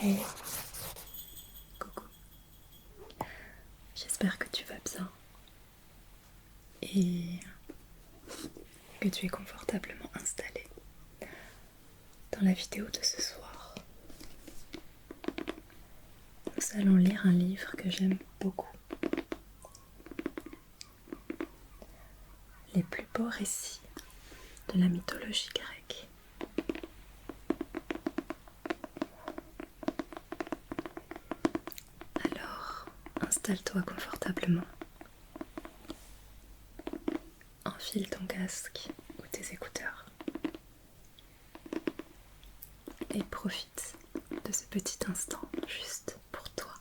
Hey, coucou. J'espère que tu vas bien et que tu es confortablement installé. Dans la vidéo de ce soir, nous allons lire un livre que j'aime beaucoup. Les plus beaux récits de la mythologie grecque. Alors, installe-toi confortablement. Enfile ton casque ou tes écouteurs et profite de ce petit instant juste pour toi.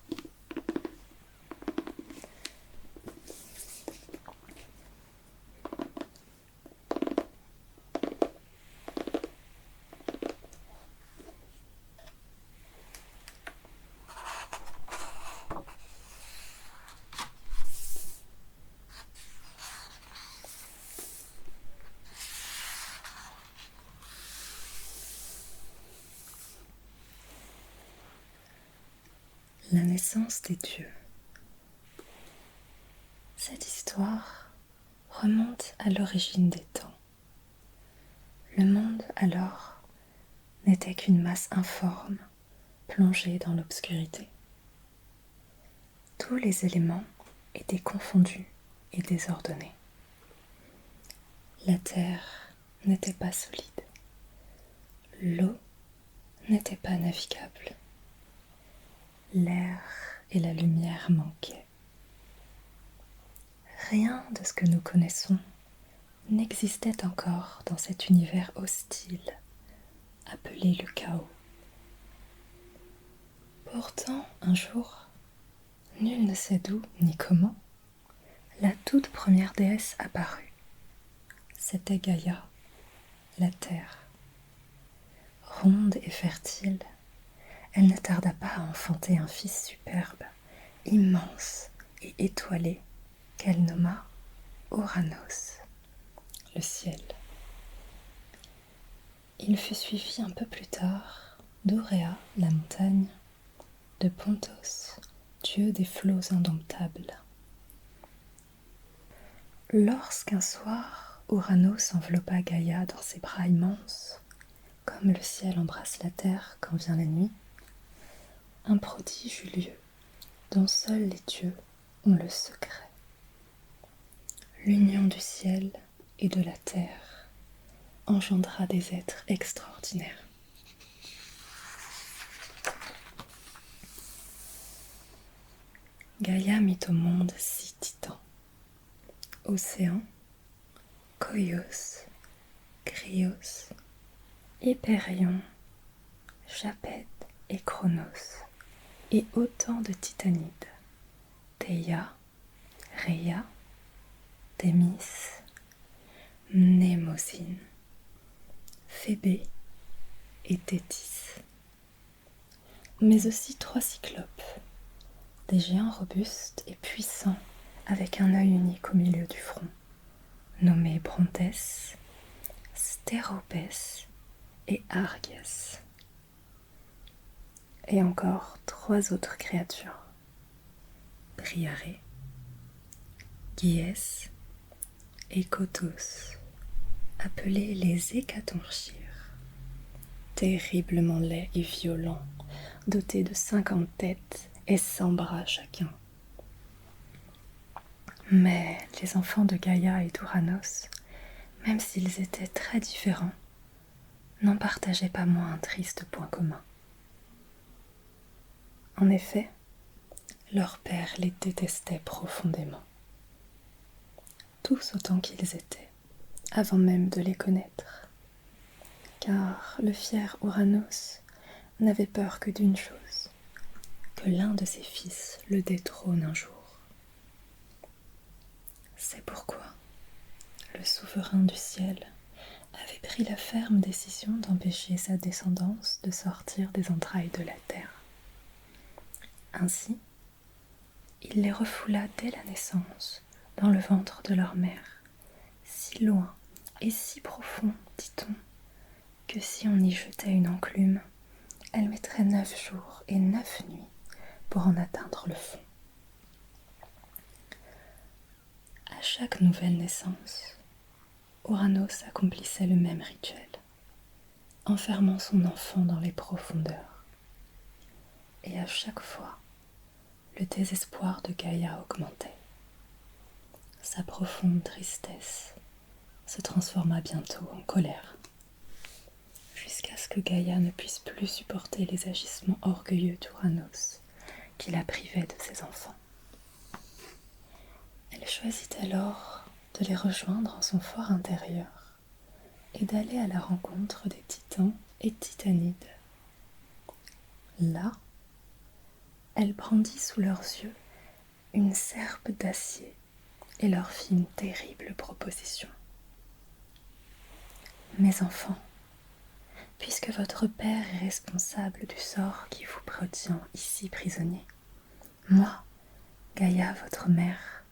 La naissance des dieux. Cette histoire remonte à l'origine des temps. Le monde alors n'était qu'une masse informe plongée dans l'obscurité. Tous les éléments étaient confondus et désordonnés. La terre n'était pas solide. L'eau n'était pas navigable. L'air et la lumière manquaient. Rien de ce que nous connaissons n'existait encore dans cet univers hostile, appelé le chaos. Pourtant, un jour, nul ne sait d'où ni comment, la toute première déesse apparut. C'était Gaïa, la terre. Ronde et fertile, elle ne tarda pas à enfanter un fils superbe, immense et étoilé, qu'elle nomma Ouranos, le ciel. Il fut suivi un peu plus tard d'Auréa, la montagne, de Pontos, dieu des flots indomptables. Lorsqu'un soir, Ouranos enveloppa Gaïa dans ses bras immenses, comme le ciel embrasse la terre quand vient la nuit, un prodige eut lieu, dont seuls les dieux ont le secret. L'union du ciel et de la terre engendra des êtres extraordinaires. Gaïa mit au monde 6 titans: Océan, Koios, Krios, Hyperion, Japet et Chronos, et autant de titanides: Théia, Rhéa, Thémis, Mnémosyne, Phébé et Thétis. Mais aussi 3 cyclopes, des géants robustes et puissants avec un œil unique au milieu du front, nommés Brontès, Stéropès et Argias. Et encore 3 autres créatures: Briarée, Gyes et Kotos, appelés les Hécatonchires, terriblement laids et violents, dotés de 50 têtes et 100 bras chacun. Mais les enfants de Gaïa et d'Ouranos, même s'ils étaient très différents, n'en partageaient pas moins un triste point commun. En effet, leur père les détestait profondément, tous autant qu'ils étaient, avant même de les connaître, car le fier Ouranos n'avait peur que d'une chose, que l'un de ses fils le détrône un jour. C'est pourquoi le souverain du ciel avait pris la ferme décision d'empêcher sa descendance de sortir des entrailles de la terre. Ainsi, il les refoula dès la naissance dans le ventre de leur mère, si loin et si profond, dit-on, que si on y jetait une enclume, elle mettrait 9 jours et 9 nuits pour en atteindre le fond. À chaque nouvelle naissance, Ouranos accomplissait le même rituel, enfermant son enfant dans les profondeurs. Et à chaque fois, le désespoir de Gaïa augmentait. Sa profonde tristesse se transforma bientôt en colère, jusqu'à ce que Gaïa ne puisse plus supporter les agissements orgueilleux d'Ouranos qui la privaient de ses enfants. Elle choisit alors de les rejoindre en son fort intérieur et d'aller à la rencontre des titans et titanides. Là, elle brandit sous leurs yeux une serpe d'acier et leur fit une terrible proposition. Mes enfants, puisque votre père est responsable du sort qui vous retient ici prisonniers, moi, Gaïa, votre mère,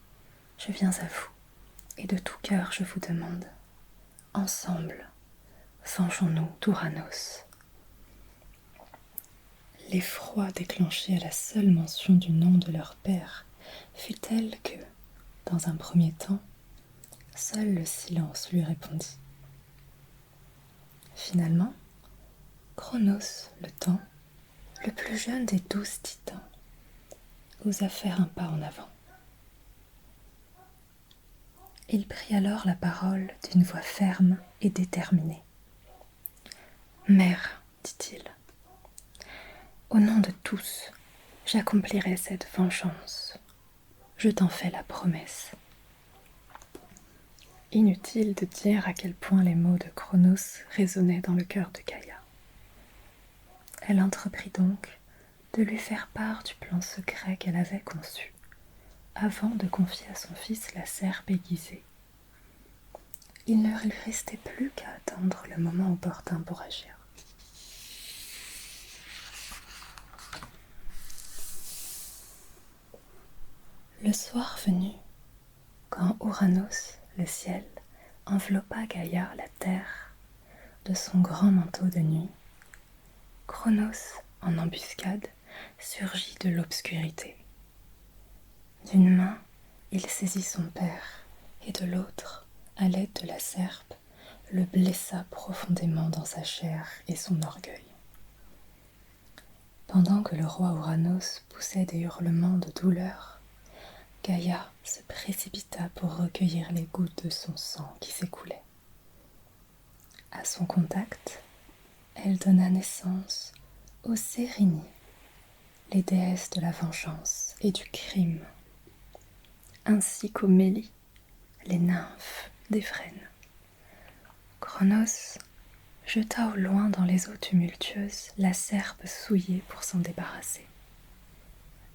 je viens à vous, et de tout cœur je vous demande, ensemble, vengeons-nous d'Ouranos. L'effroi déclenché à la seule mention du nom de leur père fut tel que, dans un premier temps, seul le silence lui répondit. Finalement, Cronos, le temps, le plus jeune des 12 titans, osa faire un pas en avant. Il prit alors la parole d'une voix ferme et déterminée. « Mère, dit-il, au nom de tous, j'accomplirai cette vengeance. Je t'en fais la promesse. » Inutile de dire à quel point les mots de Cronos résonnaient dans le cœur de Gaïa. Elle entreprit donc de lui faire part du plan secret qu'elle avait conçu, avant de confier à son fils la serpe aiguisée. Il ne lui restait plus qu'à attendre le moment opportun pour agir. Le soir venu, quand Ouranos, le ciel, enveloppa Gaïa, la terre, de son grand manteau de nuit, Cronos, en embuscade, surgit de l'obscurité. D'une main, il saisit son père, et de l'autre, à l'aide de la serpe, le blessa profondément dans sa chair et son orgueil. Pendant que le roi Ouranos poussait des hurlements de douleur, Gaïa se précipita pour recueillir les gouttes de son sang qui s'écoulaient. À son contact, elle donna naissance aux Sérénies, les déesses de la vengeance et du crime, ainsi qu'aux Mélis, les nymphes d'Éphrène. Cronos jeta au loin dans les eaux tumultueuses la serpe souillée pour s'en débarrasser.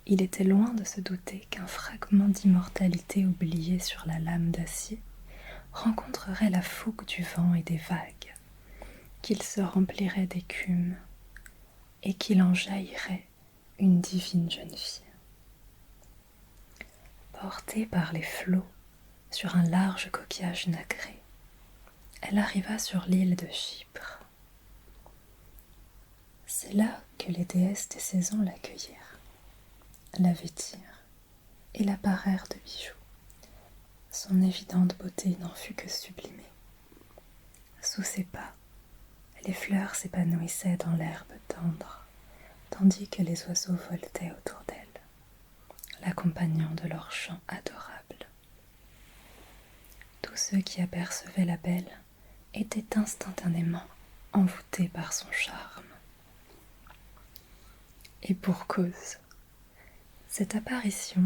Il était loin de se douter qu'un fragment d'immortalité oublié sur la lame d'acier rencontrerait la fougue du vent et des vagues, qu'il se remplirait d'écume et qu'il en jaillirait une divine jeune fille. Portée par les flots sur un large coquillage nacré, elle arriva sur l'île de Chypre. C'est là que les déesses des saisons l'accueillirent, la vêtirent et la parèrent de bijoux. Son évidente beauté n'en fut que sublimée. Sous ses pas, les fleurs s'épanouissaient dans l'herbe tendre, tandis que les oiseaux voletaient autour d'elle, l'accompagnant de leurs chants adorables. Tous ceux qui apercevaient la belle étaient instantanément envoûtés par son charme. Et pour cause, cette apparition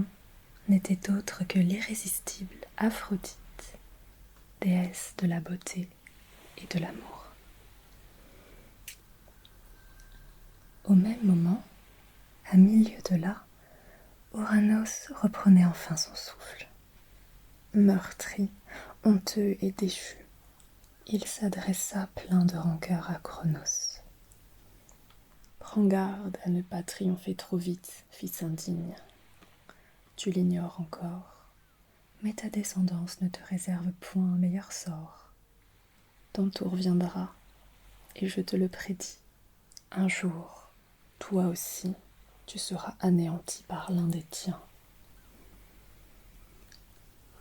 n'était autre que l'irrésistible Aphrodite, déesse de la beauté et de l'amour. Au même moment, à milieu de là, Ouranos reprenait enfin son souffle. Meurtri, honteux et déchu, il s'adressa plein de rancœur à Cronos. « Prends garde à ne pas triompher trop vite, fils indigne. Tu l'ignores encore, mais ta descendance ne te réserve point un meilleur sort. Ton tour viendra, et je te le prédis, un jour, toi aussi, tu seras anéanti par l'un des tiens. »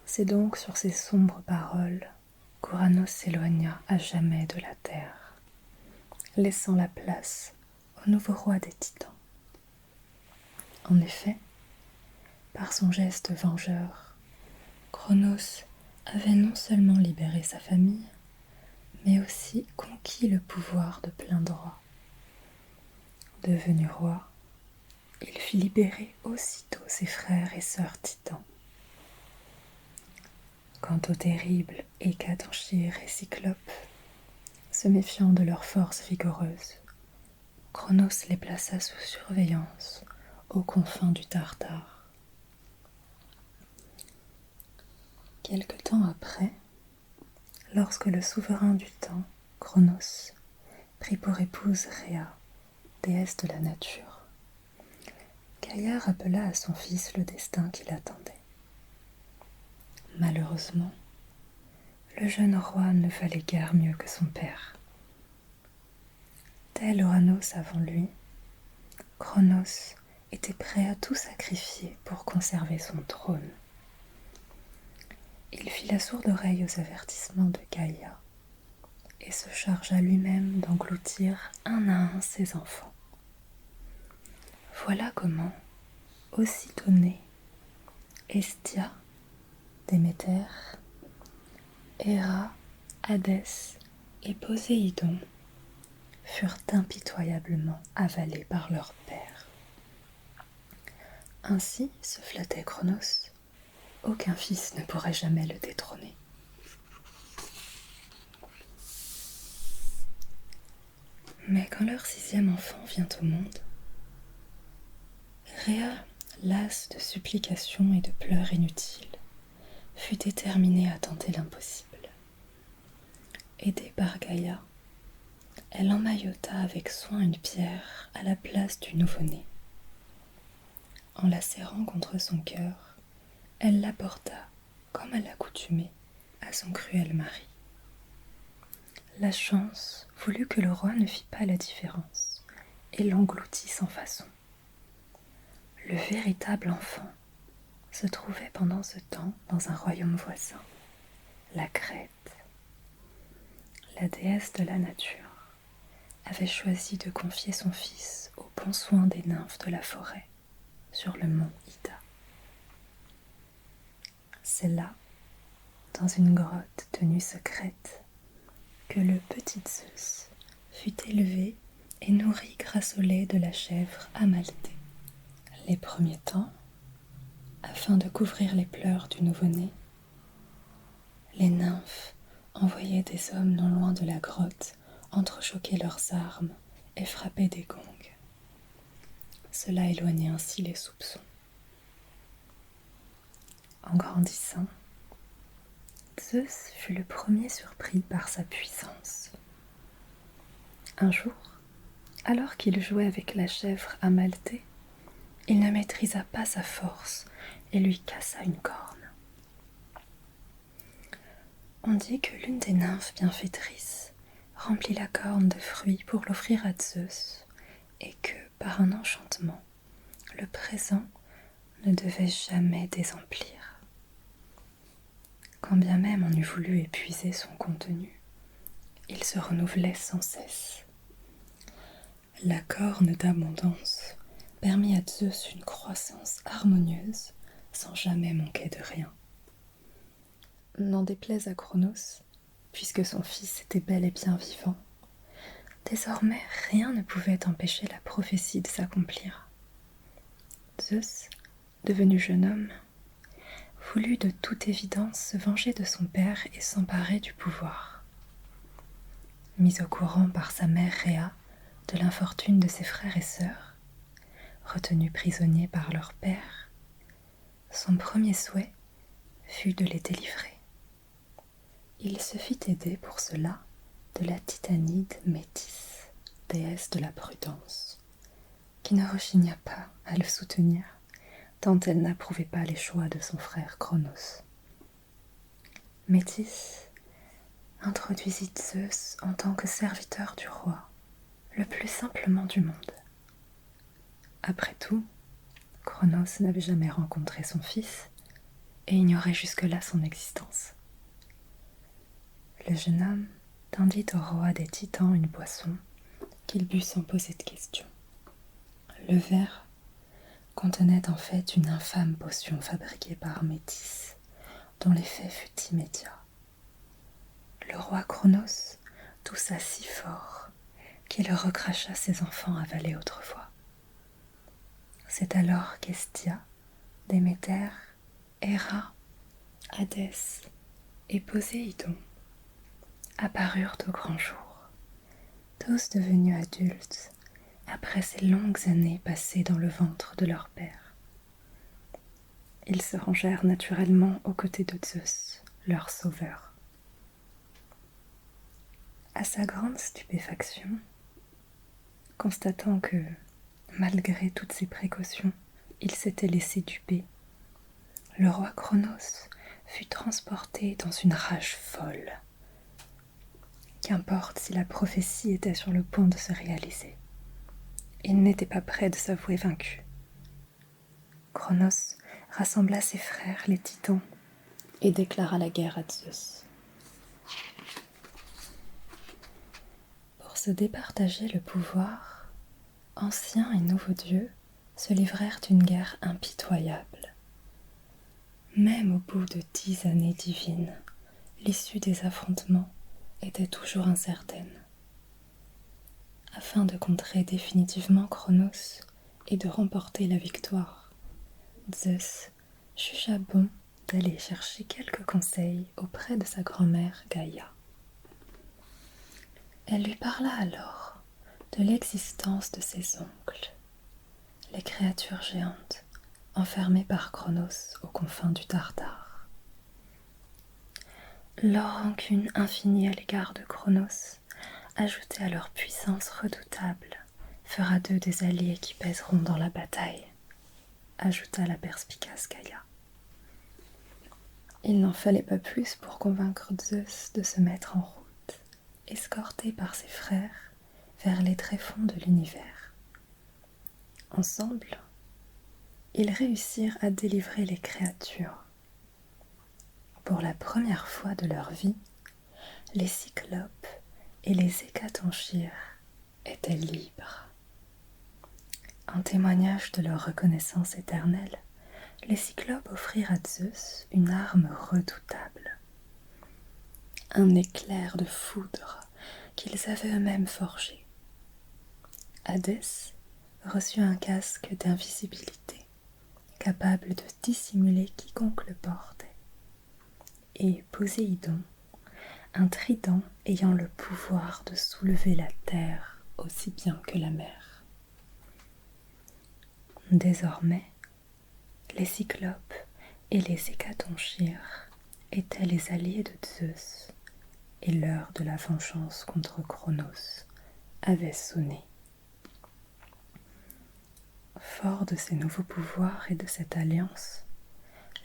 C'est donc sur ces sombres paroles qu'Ouranos s'éloigna à jamais de la terre, laissant la place au nouveau roi des Titans. En effet, par son geste vengeur, Cronos avait non seulement libéré sa famille, mais aussi conquis le pouvoir de plein droit. Devenu roi, il fit libérer aussitôt ses frères et sœurs titans. Quant aux terribles Hécatonchires et Cyclopes, se méfiant de leur force vigoureuse, Cronos les plaça sous surveillance aux confins du Tartare. Quelque temps après, lorsque le souverain du temps, Cronos, prit pour épouse Rhea, déesse de la nature, Gaïa rappela à son fils le destin qui l'attendait. Malheureusement, le jeune roi ne valait guère mieux que son père. Tel Ouranos avant lui, Cronos était prêt à tout sacrifier pour conserver son trône. Il fit la sourde oreille aux avertissements de Gaïa et se chargea lui-même d'engloutir un à un ses enfants. Voilà comment, aussitôt nés, Hestia, Déméter, Héra, Hadès et Poséidon furent impitoyablement avalés par leur père. Ainsi se flattait Cronos, aucun fils ne pourrait jamais le détrôner. Mais quand leur 6e enfant vient au monde, Rhea, lasse de supplications et de pleurs inutiles, fut déterminée à tenter l'impossible. Aidée par Gaïa, elle emmaillota avec soin une pierre à la place du nouveau-né. En la serrant contre son cœur, elle la porta, comme à l'accoutumée, à son cruel mari. La chance voulut que le roi ne fît pas la différence et l'engloutit sans façon. Le véritable enfant se trouvait pendant ce temps dans un royaume voisin, la Crète. La déesse de la nature avait choisi de confier son fils aux bons soins des nymphes de la forêt sur le mont Ida. C'est là, dans une grotte tenue secrète, que le petit Zeus fut élevé et nourri grâce au lait de la chèvre Amalthée. Les premiers temps, afin de couvrir les pleurs du nouveau-né, les nymphes envoyaient des hommes non loin de la grotte entrechoquer leurs armes et frapper des gongs. Cela éloignait ainsi les soupçons. En grandissant, Zeus fut le premier surpris par sa puissance. Un jour, alors qu'il jouait avec la chèvre Amalthée, il ne maîtrisa pas sa force et lui cassa une corne. On dit que l'une des nymphes bienfaitrices remplit la corne de fruits pour l'offrir à Zeus et que, par un enchantement, le présent ne devait jamais désemplir. Quand bien même on eût voulu épuiser son contenu, il se renouvelait sans cesse. La corne d'abondance permit à Zeus une croissance harmonieuse sans jamais manquer de rien. N'en déplaise à Cronos, puisque son fils était bel et bien vivant, désormais rien ne pouvait empêcher la prophétie de s'accomplir. Zeus, devenu jeune homme, voulut de toute évidence se venger de son père et s'emparer du pouvoir. Mis au courant par sa mère Rhea de l'infortune de ses frères et sœurs, retenus prisonniers par leur père, son premier souhait fut de les délivrer. Il se fit aider pour cela de la titanide Métis, déesse de la prudence, qui ne rechigna pas à le soutenir, tant elle n'approuvait pas les choix de son frère Cronos. Métis introduisit Zeus en tant que serviteur du roi, le plus simplement du monde. Après tout, Cronos n'avait jamais rencontré son fils et ignorait jusque-là son existence. Le jeune homme tendit au roi des Titans une boisson qu'il but sans poser de questions. Le verre contenait en fait une infâme potion fabriquée par Métis, dont l'effet fut immédiat. Le roi Cronos toussa si fort qu'il recracha ses enfants avalés autrefois. C'est alors qu'Hestia, Déméter, Héra, Hadès et Poséidon apparurent au grand jour, tous devenus adultes après ces longues années passées dans le ventre de leur père. Ils se rangèrent naturellement aux côtés de Zeus, leur sauveur. À sa grande stupéfaction, constatant que, malgré toutes ses précautions, il s'était laissé duper, le roi Cronos fut transporté dans une rage folle. Qu'importe si la prophétie était sur le point de se réaliser, il n'était pas prêt de s'avouer vaincu. Cronos rassembla ses frères, les Titans, et déclara la guerre à Zeus. Pour se départager le pouvoir, anciens et nouveaux dieux se livrèrent une guerre impitoyable. Même au bout de 10 années divines, l'issue des affrontements était toujours incertaine. Afin de contrer définitivement Cronos et de remporter la victoire, Zeus jugea bon d'aller chercher quelques conseils auprès de sa grand-mère Gaïa. Elle lui parla alors de l'existence de ses oncles, les créatures géantes enfermées par Cronos aux confins du Tartare. Leur rancune infinie à l'égard de Cronos, ajoutée à leur puissance redoutable, fera d'eux des alliés qui pèseront dans la bataille, ajouta la perspicace Gaïa. Il n'en fallait pas plus pour convaincre Zeus de se mettre en route, escorté par ses frères vers les tréfonds de l'univers. Ensemble, ils réussirent à délivrer les créatures. Pour la première fois de leur vie, les Cyclopes et les Hécatonchires étaient libres. En témoignage de leur reconnaissance éternelle, les Cyclopes offrirent à Zeus une arme redoutable, un éclair de foudre qu'ils avaient eux-mêmes forgé. Hadès reçut un casque d'invisibilité, capable de dissimuler quiconque le portait, et Poséidon, un trident ayant le pouvoir de soulever la terre aussi bien que la mer. Désormais, les Cyclopes et les Hécatonchires étaient les alliés de Zeus, et l'heure de la vengeance contre Cronos avait sonné. Fort de ces nouveaux pouvoirs et de cette alliance,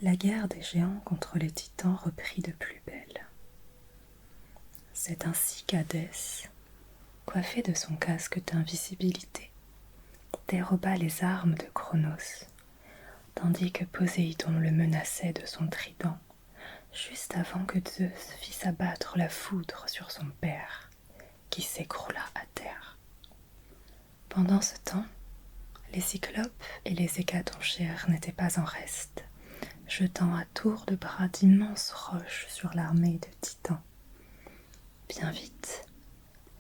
la guerre des géants contre les titans reprit de plus belle. C'est ainsi qu'Hadès, coiffé de son casque d'invisibilité, déroba les armes de Cronos, tandis que Poséidon le menaçait de son trident, juste avant que Zeus fît s'abattre la foudre sur son père, qui s'écroula à terre. Pendant ce temps, les Cyclopes et les Hécatonchires n'étaient pas en reste, jetant à tour de bras d'immenses roches sur l'armée de Titans. Bien vite,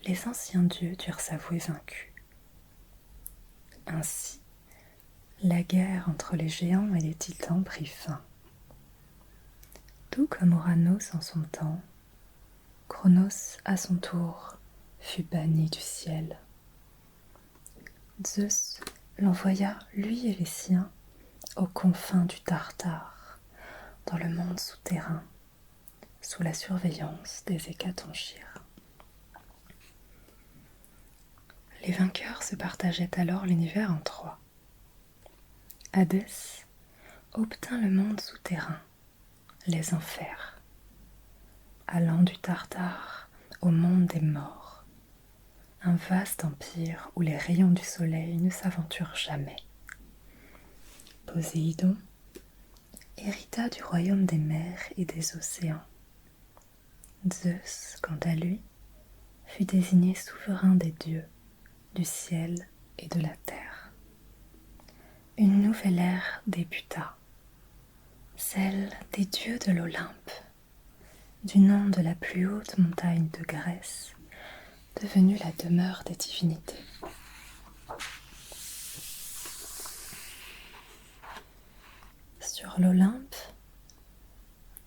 les anciens dieux durent s'avouer vaincus. Ainsi, la guerre entre les géants et les Titans prit fin. Tout comme Uranos en son temps, Cronos, à son tour, fut banni du ciel. Zeus l'envoya, lui et les siens, aux confins du Tartare, dans le monde souterrain, sous la surveillance des Hécatonchires. Les vainqueurs se partageaient alors l'univers en trois. Hadès obtint le monde souterrain, les enfers, allant du Tartare au monde des morts, un vaste empire où les rayons du soleil ne s'aventurent jamais. Poséidon, hérita du royaume des mers et des océans. Zeus, quant à lui, fut désigné souverain des dieux, du ciel et de la terre. Une nouvelle ère débuta, celle des dieux de l'Olympe, du nom de la plus haute montagne de Grèce, devenue la demeure des divinités. Sur l'Olympe,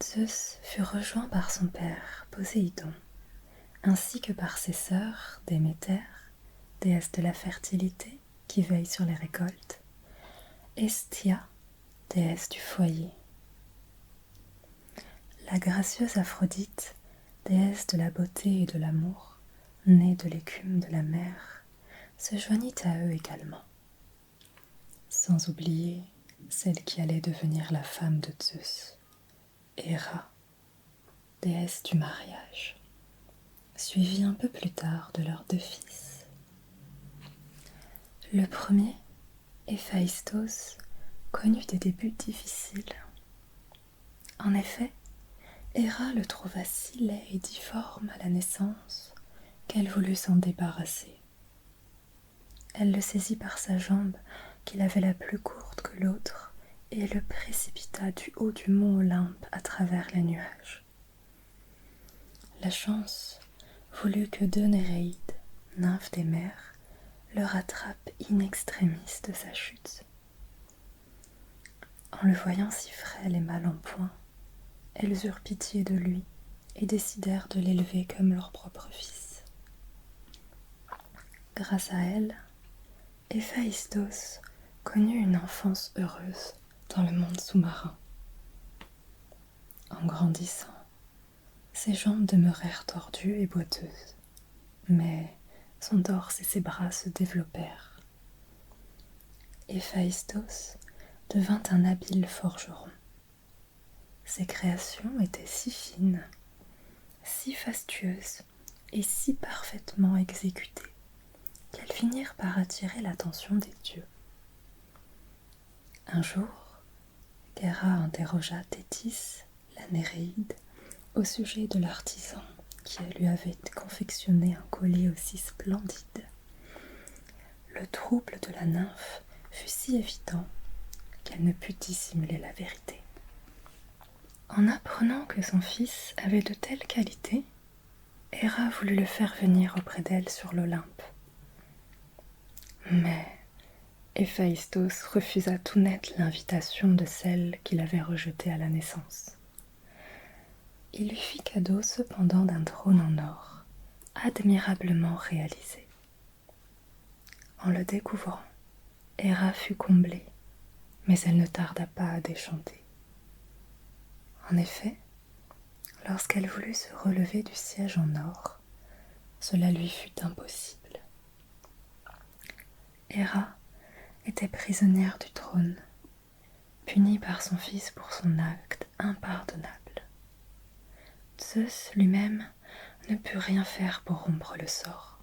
Zeus fut rejoint par son père Poséidon, ainsi que par ses sœurs Déméter, déesse de la fertilité qui veille sur les récoltes, Hestia, déesse du foyer. La gracieuse Aphrodite, déesse de la beauté et de l'amour, née de l'écume de la mer, se joignit à eux également. Sans oublier celle qui allait devenir la femme de Zeus, Héra, déesse du mariage, suivie un peu plus tard de leurs 2 fils. Le premier, Héphaïstos, connut des débuts difficiles. En effet, Héra le trouva si laid et difforme à la naissance qu'elle voulut s'en débarrasser. Elle le saisit par sa jambe, qu'il avait la plus courte que l'autre, et le précipita du haut du mont Olympe à travers les nuages. La chance voulut que 2 Néréides, nymphes des mers, le rattrapent in extremis de sa chute. En le voyant si frêle et mal en point, elles eurent pitié de lui et décidèrent de l'élever comme leur propre fils. Grâce à elle, Héphaïstos connut une enfance heureuse dans le monde sous-marin. En grandissant, ses jambes demeurèrent tordues et boiteuses, mais son torse et ses bras se développèrent. Héphaïstos devint un habile forgeron. Ses créations étaient si fines, si fastueuses et si parfaitement exécutées qu'elles finirent par attirer l'attention des dieux. Un jour, Héra interrogea Thétis, la Néréide, au sujet de l'artisan qui lui avait confectionné un collier aussi splendide. Le trouble de la nymphe fut si évident qu'elle ne put dissimuler la vérité. En apprenant que son fils avait de telles qualités, Héra voulut le faire venir auprès d'elle sur l'Olympe. Mais Héphaïstos refusa tout net l'invitation de celle qu'il avait rejetée à la naissance. Il lui fit cadeau cependant d'un trône en or, admirablement réalisé. En le découvrant, Héra fut comblée, mais elle ne tarda pas à déchanter. En effet, lorsqu'elle voulut se relever du siège en or, cela lui fut impossible. Héra était prisonnière du trône, punie par son fils pour son acte impardonnable. Zeus lui-même ne put rien faire pour rompre le sort.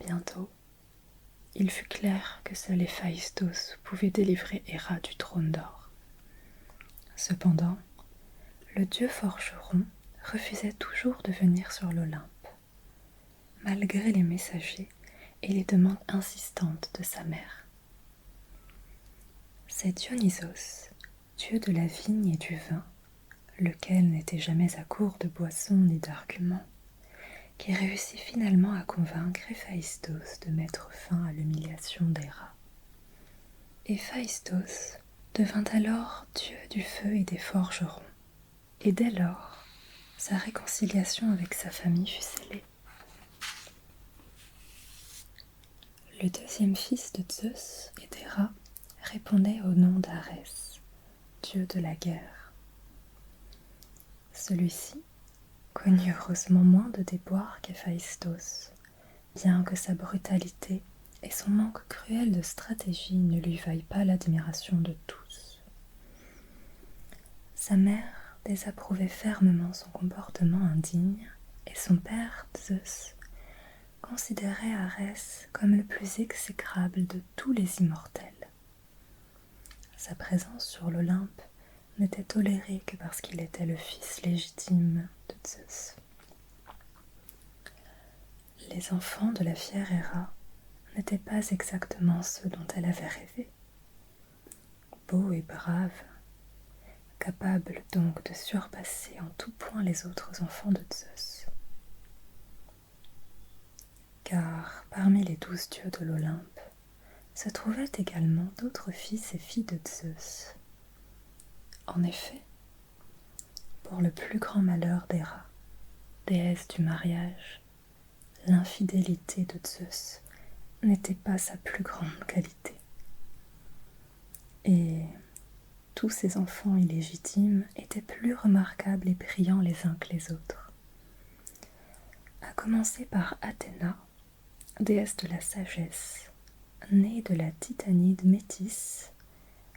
Bientôt, il fut clair que seul Héphaïstos pouvait délivrer Héra du trône d'or. Cependant, le dieu forgeron refusait toujours de venir sur l'Olympe, malgré les messagers et les demandes insistantes de sa mère. C'est Dionysos, dieu de la vigne et du vin, lequel n'était jamais à court de boissons ni d'arguments, qui réussit finalement à convaincre Héphaïstos de mettre fin à l'humiliation d'Héra. Héphaïstos devint alors dieu du feu et des forgerons, et dès lors, sa réconciliation avec sa famille fut scellée. Le 2e fils de Zeus et d'Héra répondait au nom d'Arès, dieu de la guerre. Celui-ci connut heureusement moins de déboires qu'Héphaïstos, bien que sa brutalité et son manque cruel de stratégie ne lui vaillent pas l'admiration de tous. Sa mère désapprouvait fermement son comportement indigne et son père, Zeus, considérait Arès comme le plus exécrable de tous les immortels. Sa présence sur l'Olympe n'était tolérée que parce qu'il était le fils légitime de Zeus. Les enfants de la fière Héra n'étaient pas exactement ceux dont elle avait rêvé. Beaux et braves, capables donc de surpasser en tout point les autres enfants de Zeus. Car parmi les 12 dieux de l'Olympe se trouvaient également d'autres fils et filles de Zeus. En effet, pour le plus grand malheur d'Héra, déesse du mariage, l'infidélité de Zeus n'était pas sa plus grande qualité. Et tous ses enfants illégitimes étaient plus remarquables et brillants les uns que les autres. À commencer par Athéna, déesse de la sagesse, née de la Titanide Métis,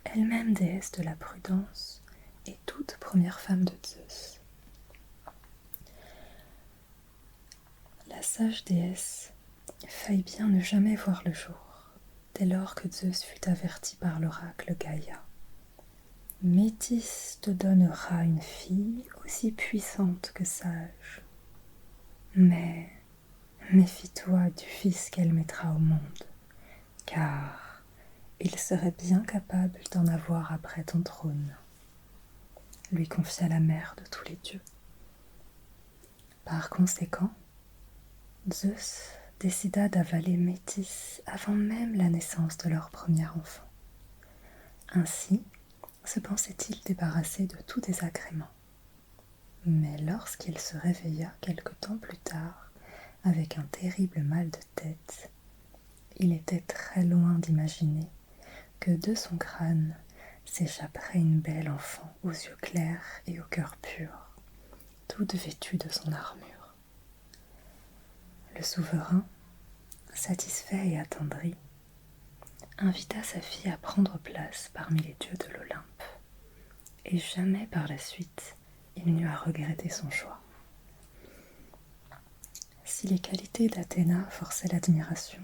elle-même déesse de la prudence et toute première femme de Zeus. La sage déesse faillit bien ne jamais voir le jour, dès lors que Zeus fut averti par l'oracle Gaïa. Métis te donnera une fille aussi puissante que sage, mais méfie-toi du fils qu'elle mettra au monde, car il serait bien capable d'en avoir après ton trône, lui confia la mère de tous les dieux. Par conséquent, Zeus décida d'avaler Métis avant même la naissance de leur premier enfant. Ainsi se pensait-il débarrassé de tout désagrément. Mais lorsqu'il se réveilla quelque temps plus tard, avec un terrible mal de tête, il était très loin d'imaginer que de son crâne s'échapperait une belle enfant aux yeux clairs et au cœur pur, toute vêtue de son armure. Le souverain, satisfait et attendri, invita sa fille à prendre place parmi les dieux de l'Olympe, et jamais par la suite il n'eut à regretter son choix. Si les qualités d'Athéna forçaient l'admiration,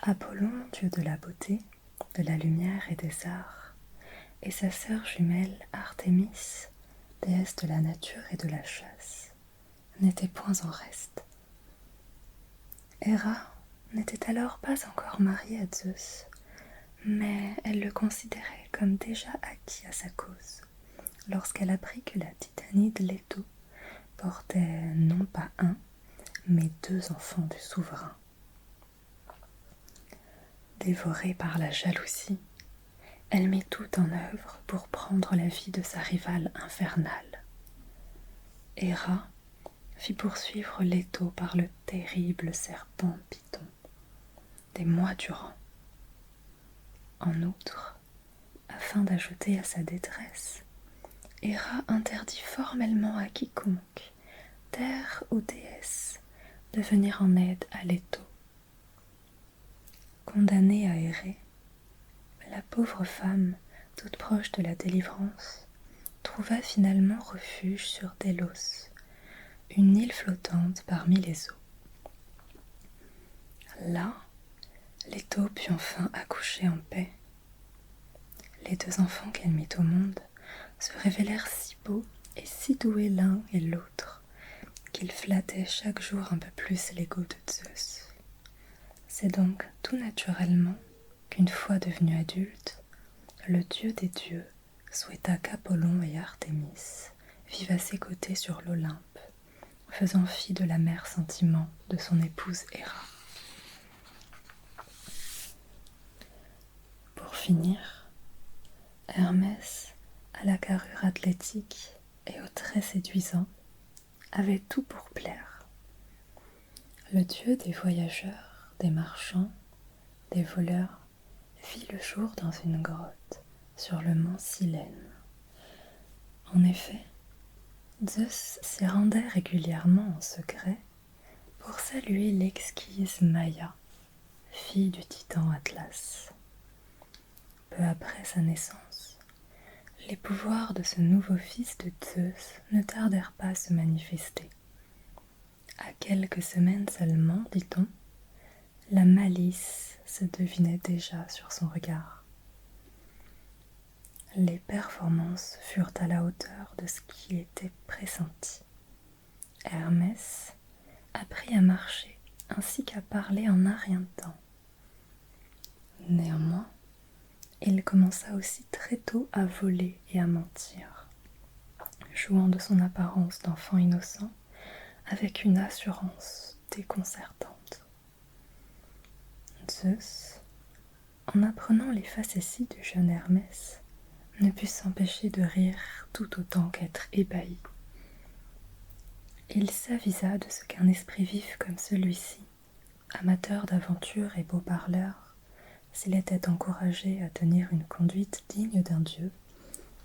Apollon, dieu de la beauté, de la lumière et des arts, et sa sœur jumelle Artémis, déesse de la nature et de la chasse, n'étaient point en reste. Héra n'était alors pas encore mariée à Zeus, mais elle le considérait comme déjà acquis à sa cause, lorsqu'elle apprit que la Titanide Leto portait non pas un, mais 2 enfants du souverain. Dévorée par la jalousie, elle mit tout en œuvre pour prendre la vie de sa rivale infernale. Héra fit poursuivre Leto par le terrible serpent Python, des mois durant. En outre, afin d'ajouter à sa détresse, Héra interdit formellement à quiconque, terre ou déesse, de venir en aide à Leto. Condamnée à errer, la pauvre femme, toute proche de la délivrance, trouva finalement refuge sur Délos, une île flottante parmi les eaux. Là, Leto put enfin accoucher en paix. Les 2 enfants qu'elle mit au monde se révélèrent si beaux et si doués l'un et l'autre qu'ils flattaient chaque jour un peu plus l'ego de Zeus. C'est donc tout naturellement qu'une fois devenu adulte, le dieu des dieux souhaita qu'Apollon et Artémis vivent à ses côtés sur l'Olympe, faisant fi de l'amère sentiment de son épouse Héra. Pour finir, Hermès, à la carrure athlétique et aux traits séduisants, avait tout pour plaire. Le dieu des voyageurs, des marchands, des voleurs, vit le jour dans une grotte sur le mont Silène. En effet, Zeus s'y rendait régulièrement en secret pour saluer l'exquise Maïa, fille du titan Atlas. Peu après sa naissance, les pouvoirs de ce nouveau fils de Zeus ne tardèrent pas à se manifester. À quelques semaines seulement, dit-on, la malice se devinait déjà sur son regard. Les performances furent à la hauteur de ce qui était pressenti. Hermès apprit à marcher ainsi qu'à parler en un rien de temps. Néanmoins, il commença aussi très tôt à voler et à mentir, jouant de son apparence d'enfant innocent avec une assurance déconcertante. Zeus, en apprenant les facéties du jeune Hermès, ne put s'empêcher de rire tout autant qu'être ébahi. Il s'avisa de ce qu'un esprit vif comme celui-ci, amateur d'aventure et beau parleur, s'il était encouragé à tenir une conduite digne d'un dieu,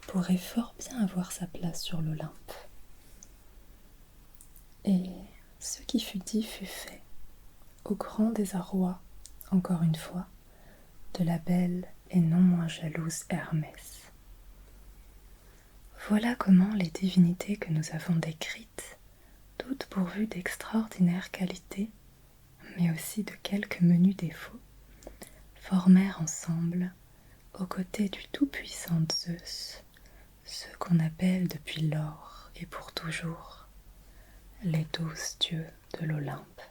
pourrait fort bien avoir sa place sur l'Olympe. Et ce qui fut dit fut fait, au grand désarroi, encore une fois, de la belle et non moins jalouse Hermès. Voilà comment les divinités que nous avons décrites, toutes pourvues d'extraordinaires qualités, mais aussi de quelques menus défauts, formèrent ensemble, aux côtés du tout-puissant Zeus, ce qu'on appelle depuis lors et pour toujours les 12 dieux de l'Olympe.